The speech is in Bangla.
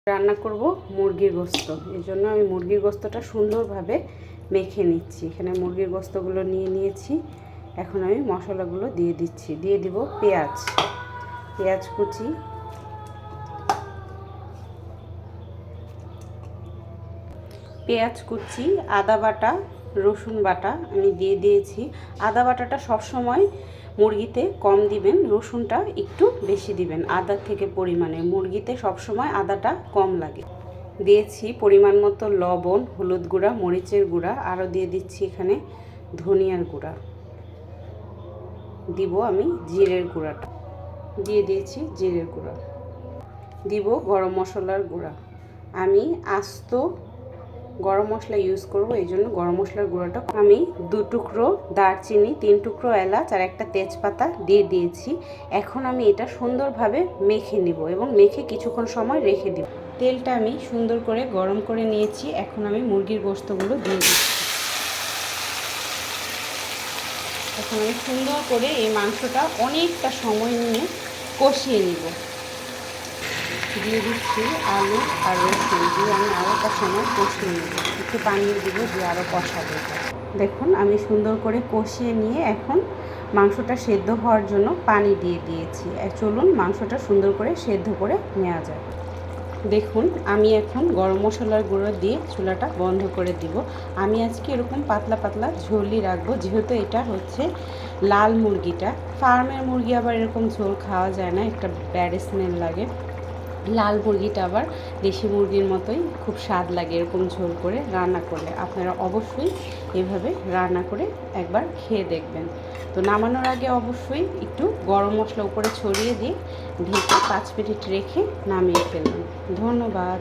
রান্না করব মুরগির গোস্ত। এই জন্য আমি মুরগির গোস্তটা সুন্দরভাবে মেখে নিচ্ছি। এখানে মুরগির গোস্তগুলো নিয়ে নিয়েছি। এখন আমি মশলাগুলো দিয়ে দিচ্ছি। দিয়ে দিব পেঁয়াজ কুচি, আদা বাটা, রসুন বাটা আমি দিয়ে দিয়েছি। আদা বাটাটা সবসময় মুরগিতে কম দিবেন, রসুনটা একটু বেশি দিবেন আদার থেকে পরিমাণে। মুরগিতে সবসময় আদাটা কম লাগে। দিয়েছি পরিমাণ মতো লবণ, হলুদ গুঁড়া, মরিচের গুঁড়া, আরও দিয়ে দিচ্ছি এখানে ধনিয়ার গুঁড়া। দিব আমি জিরের গুঁড়াটা, দিয়ে দিয়েছি জিরের গুঁড়া। দিব গরম মশলার গুঁড়া। আমি আস্ত গরম মশলা ইউজ করব, এই জন্য গরম মশলার গুঁড়োটা আমি 2 টুকরো দারচিনি, 3 টুকরো এলাচ আর একটা তেজপাতা দিয়ে দিয়েছি। এখন আমি এটা সুন্দরভাবে মেখে নিব এবং মেখে কিছুক্ষণ সময় রেখে দিব। তেলটা আমি সুন্দর করে গরম করে নিয়েছি। এখন আমি মুরগির গোস্তগুলো দিয়ে দিচ্ছি। এখন আমি সুন্দর করে এই মাংসটা অনেকটা সময় নিয়ে কষিয়ে নিব। দিয়ে দিচ্ছি আলু আর রসুন দিয়ে আমি আরও একটা সময় কষিয়ে নেব। একটু পানি দিব, দিয়ে আরও কষাবো। দেখুন আমি সুন্দর করে কষিয়ে নিয়ে এখন মাংসটা সেদ্ধ হওয়ার জন্য পানি দিয়ে দিয়েছি। চলুন মাংসটা সুন্দর করে সেদ্ধ করে নেওয়া যায়। দেখুন আমি এখন গরম মশলার গুঁড়ো দিয়ে চুলাটা বন্ধ করে দিব। আমি আজকে এরকম পাতলা পাতলা ঝোলই রাখবো, যেহেতু এটা হচ্ছে লাল মুরগিটা। ফার্মের মুরগি আবার এরকম ঝোল খাওয়া যায় না, একটা ব্যাড স্মেল লাগে। লাল মুরগিটা আবার দেশি মুরগির মতোই খুব স্বাদ লাগে এরকম ঝোল করে রান্না করলে। আপনারা অবশ্যই এভাবে রান্না করে একবার খেয়ে দেখবেন। তো নামানোর আগে অবশ্যই একটু গরম মশলা উপরে ছড়িয়ে দিয়ে ঢেকে 5 মিনিট রেখে নামিয়ে ফেলবেন। ধন্যবাদ।